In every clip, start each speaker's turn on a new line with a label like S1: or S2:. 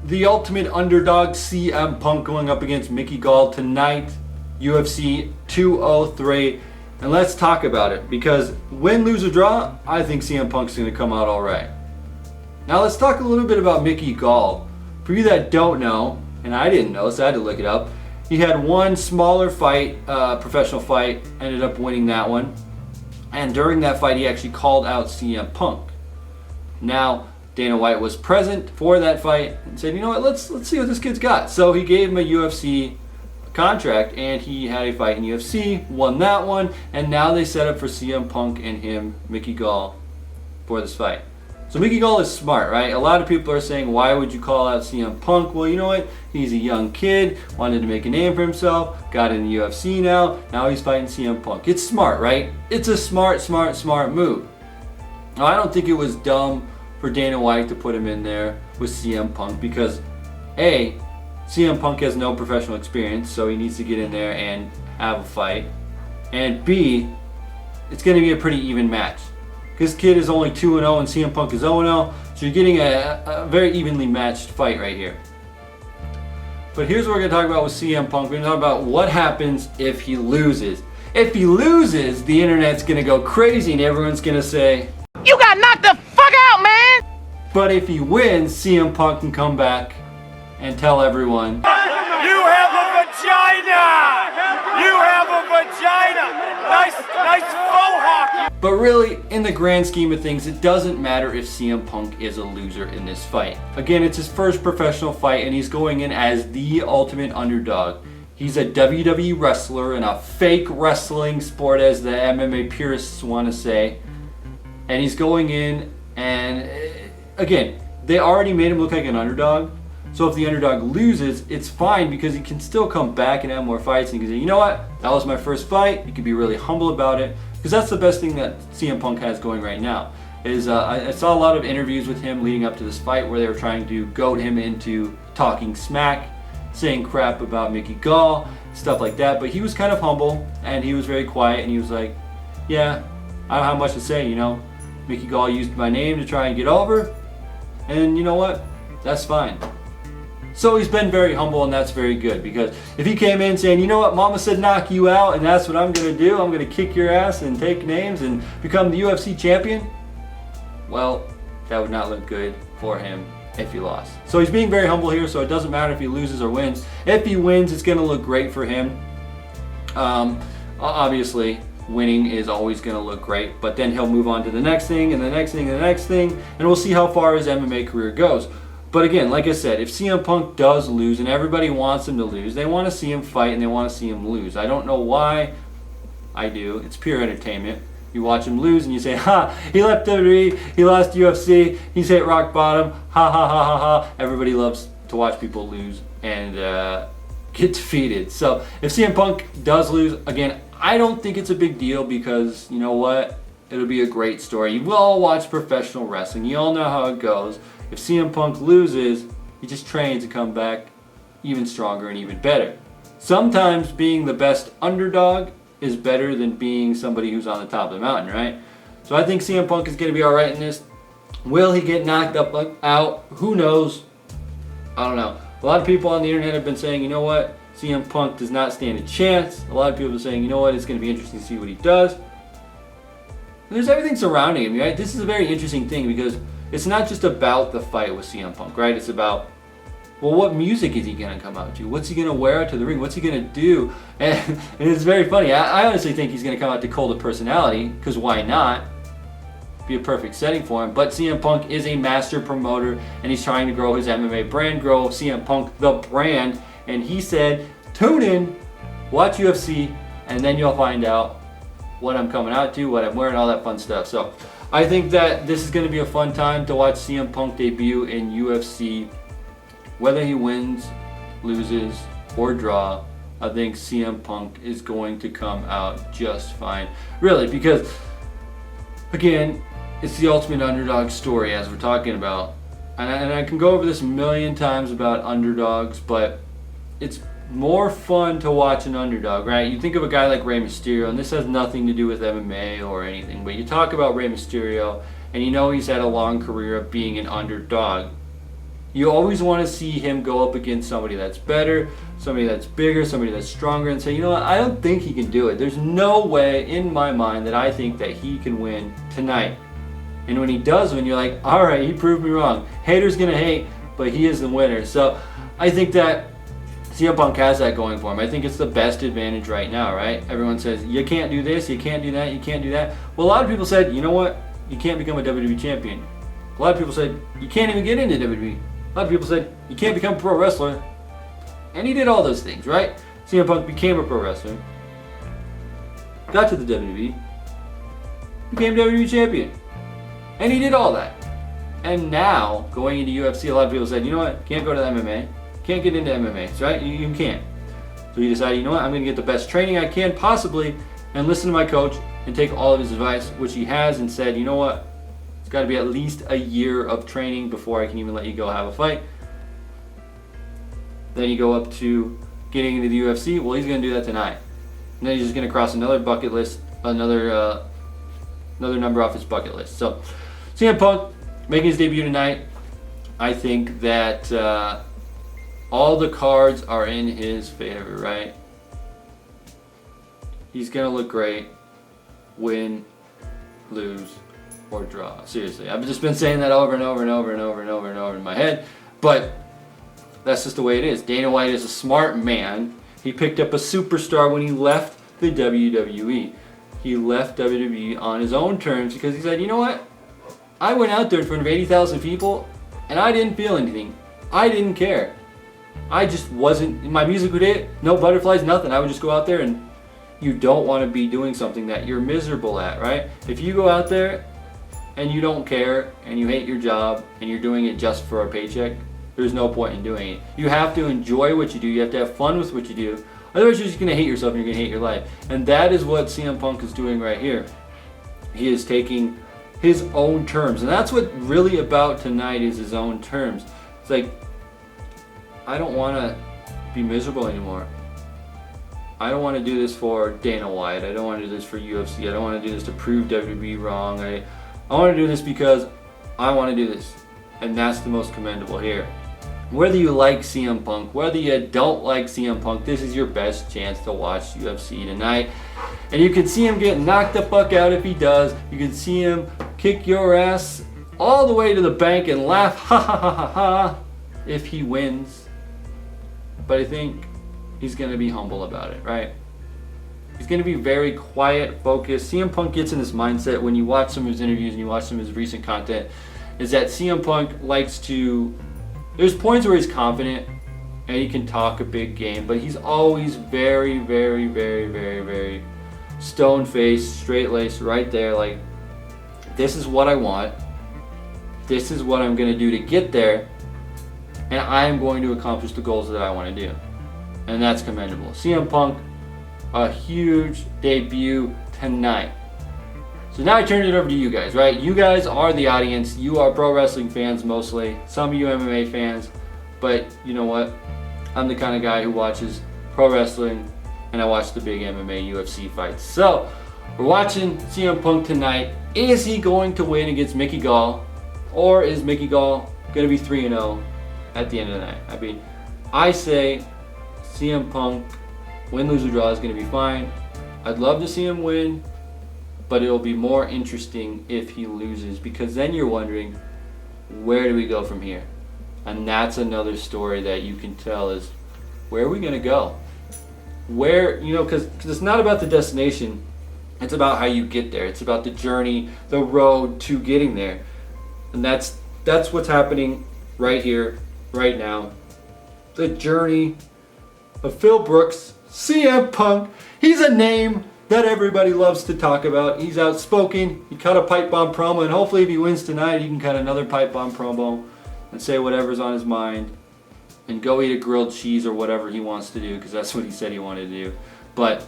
S1: the ultimate underdog CM Punk going up against Mickey Gall tonight, UFC 203. And let's talk about it, because win, lose, or draw, I think CM Punk's going to come out alright. Now let's talk a little bit about Mickey Gall. For you that don't know, and I didn't know, so I had to look it up. He had one smaller fight, professional fight, ended up winning that one. And during that fight, he actually called out CM Punk. Now, Dana White was present for that fight and said, you know what, let's see what this kid's got. So he gave him a UFC contract, and he had a fight in UFC, won that one, and now they set up for CM Punk and him, Mickey Gall, for this fight. So Mickey Gall is smart, right? A lot of people are saying, why would you call out CM Punk? Well, you know what? He's a young kid, wanted to make a name for himself, got in the UFC now he's fighting CM Punk. It's smart, right? It's a smart move. Now, I don't think it was dumb for Dana White to put him in there with CM Punk because, A, CM Punk has no professional experience, so he needs to get in there and have a fight. And B, it's going to be a pretty even match. This kid is only 2-0 and CM Punk is 0-0, so you're getting a very evenly matched fight right here. But here's what we're going to talk about with CM Punk. We're going to talk about what happens if he loses. If he loses, the internet's going to go crazy and everyone's going to say,
S2: "You got knocked the fuck out, man!"
S1: But if he wins, CM Punk can come back and tell everyone,
S3: "You have a vagina! You have a vagina! Nice faux hockey!"
S1: But really, in the grand scheme of things, it doesn't matter if CM Punk is a loser in this fight. Again, it's his first professional fight, and he's going in as the ultimate underdog. He's a WWE wrestler in a fake wrestling sport, as the MMA purists want to say. And he's going in, and again, they already made him look like an underdog. So if the underdog loses, it's fine because he can still come back and have more fights. And he can say, you know what, that was my first fight. You can be really humble about it. Because that's the best thing that CM Punk has going right now. Is I saw a lot of interviews with him leading up to this fight where they were trying to goad him into talking smack, saying crap about Mickey Gall, stuff like that. But he was kind of humble and he was very quiet and he was like, yeah, I don't have much to say, you know. Mickey Gall used my name to try and get over, and you know what? That's fine. So he's been very humble, and that's very good, because if he came in saying, you know what, Mama said knock you out, and that's what I'm going to do, I'm going to kick your ass and take names and become the UFC champion, well, that would not look good for him if he lost. So he's being very humble here, so it doesn't matter if he loses or wins. If he wins, it's going to look great for him. Obviously, winning is always going to look great, but then he'll move on to the next thing, and the next thing, and the next thing, and we'll see how far his MMA career goes. But again, like I said, if CM Punk does lose, and everybody wants him to lose, they want to see him fight and they want to see him lose. I don't know why. I do. It's pure entertainment. You watch him lose and you say, ha, he left WWE, he lost UFC, he's hit rock bottom, ha ha ha ha ha. Everybody loves to watch people lose and get defeated. So if CM Punk does lose, again, I don't think it's a big deal because, you know what, it'll be a great story. You all watch professional wrestling. You all know how it goes. If CM Punk loses, he just trains to come back even stronger and even better. Sometimes being the best underdog is better than being somebody who's on the top of the mountain, right? So I think CM Punk is going to be alright in this. Will he get knocked out? Who knows? I don't know. A lot of people on the internet have been saying, you know what, CM Punk does not stand a chance. A lot of people are saying, you know what, it's going to be interesting to see what he does. And there's everything surrounding him, right? This is a very interesting thing because it's not just about the fight with CM Punk, right? It's about, well, what music is he going to come out to? What's he going to wear out to the ring? What's he going to do? And it's very funny. I honestly think he's going to come out to Cult of Personality, because why not? Be a perfect setting for him. But CM Punk is a master promoter, and he's trying to grow his MMA brand, grow CM Punk the brand. And he said, tune in, watch UFC, and then you'll find out what I'm coming out to, what I'm wearing, all that fun stuff. So I think that this is going to be a fun time to watch CM Punk debut in UFC. Whether he wins, loses, or draw, I think CM Punk is going to come out just fine. Really, because, again, it's the ultimate underdog story, as we're talking about. And I can go over this a million times about underdogs, but it's more fun to watch an underdog, right? You think of a guy like Rey Mysterio, and this has nothing to do with MMA or anything, but you talk about Rey Mysterio, and you know he's had a long career of being an underdog. You always want to see him go up against somebody that's better, somebody that's bigger, somebody that's stronger, and say, you know what, I don't think he can do it. There's no way in my mind that I think that he can win tonight. And when he does win, you're like, all right, he proved me wrong. Haters gonna hate, but he is the winner. So I think that CM Punk has that going for him. I think it's the best advantage right now, right? Everyone says, you can't do this, you can't do that, you can't do that. Well, a lot of people said, you know what, you can't become a WWE champion. A lot of people said, you can't even get into WWE. A lot of people said, you can't become a pro wrestler. And he did all those things, right? CM Punk became a pro wrestler. Got to the WWE. Became WWE champion. And he did all that. And now, going into UFC, a lot of people said, you know what, can't go to the MMA. Can't get into MMA, right? You can't. So he decided, you know what, I'm going to get the best training I can possibly and listen to my coach and take all of his advice, which he has, and said, you know what, it's got to be at least a year of training before I can even let you go have a fight. Then you go up to getting into the UFC. Well, he's going to do that tonight. And then he's just going to cross another bucket list, another number off his bucket list. So CM Punk making his debut tonight. I think that all the cards are in his favor, right? He's going to look great. Win, lose, or draw. Seriously, I've just been saying that over and over and over and over and over and over in my head, but that's just the way it is. Dana White is a smart man. He picked up a superstar when he left the WWE. He left WWE on his own terms because he said, you know what? I went out there in front of 80,000 people and I didn't feel anything. I didn't care. I just wasn't, my music would hit, no butterflies, nothing. I would just go out there, and you don't want to be doing something that you're miserable at, right? If you go out there and you don't care and you hate your job and you're doing it just for a paycheck, there's no point in doing it. You have to enjoy what you do. You have to have fun with what you do. Otherwise, you're just going to hate yourself and you're going to hate your life. And that is what CM Punk is doing right here. He is taking his own terms. And that's what really about tonight is his own terms. It's like, I don't want to be miserable anymore. I don't want to do this for Dana White. I don't want to do this for UFC. I don't want to do this to prove WWE wrong. I want to do this because I want to do this. And that's the most commendable here. Whether you like CM Punk, whether you don't like CM Punk, this is your best chance to watch UFC tonight. And you can see him get knocked the fuck out if he does. You can see him kick your ass all the way to the bank and laugh ha ha ha ha ha if he wins. But I think he's going to be humble about it, right? He's going to be very quiet, focused. CM Punk gets in this mindset when you watch some of his interviews and you watch some of his recent content, is that CM Punk likes to, there's points where he's confident and he can talk a big game, but he's always very, very, very, very, very stone-faced, straight-laced, right there, like, this is what I want. This is what I'm going to do to get there. And I am going to accomplish the goals that I want to do. And that's commendable. CM Punk, a huge debut tonight. So now I turn it over to you guys, right? You guys are the audience. You are pro wrestling fans mostly. Some of you MMA fans. But you know what? I'm the kind of guy who watches pro wrestling and I watch the big MMA UFC fights. So we're watching CM Punk tonight. Is he going to win against Mickey Gall? Or is Mickey Gall going to be 3-0 at the end of the night? I mean, I say CM Punk, win, lose, or draw is going to be fine. I'd love to see him win, but it'll be more interesting if he loses, because then you're wondering, where do we go from here? And that's another story that you can tell is, where are we going to go? Where, you know, because it's not about the destination, it's about how you get there. It's about the journey, the road to getting there. And that's what's happening right here, right now. The journey of Phil Brooks, CM Punk. He's a name that everybody loves to talk about. He's outspoken. He cut a pipe bomb promo, and hopefully if he wins tonight, he can cut another pipe bomb promo and say whatever's on his mind and go eat a grilled cheese or whatever he wants to do, because that's what he said he wanted to do. But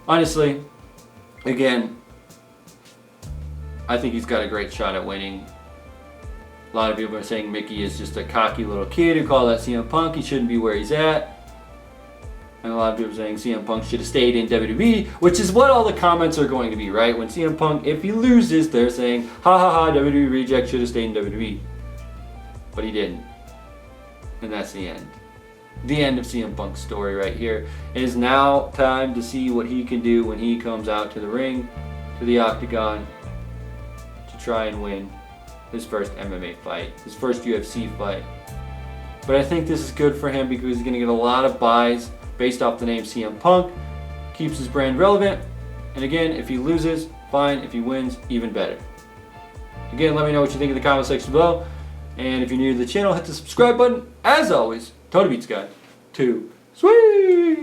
S1: honestly, again, I think he's got a great shot at winning. A lot of people are saying Mickey is just a cocky little kid who called out CM Punk. He shouldn't be where he's at. And a lot of people are saying CM Punk should have stayed in WWE, which is what all the comments are going to be, right? When CM Punk, if he loses, they're saying, ha ha ha, WWE reject, should have stayed in WWE. But he didn't. And that's the end. The end of CM Punk's story right here. It is now time to see what he can do when he comes out to the ring, to the octagon, to try and win his first MMA fight, his first UFC fight. But I think this is good for him because he's going to get a lot of buys based off the name CM Punk, keeps his brand relevant, and again, if he loses, fine. If he wins, even better. Again, let me know what you think in the comment section below. And if you're new to the channel, hit the subscribe button. As always, TonyPizzaGuy. Too sweet!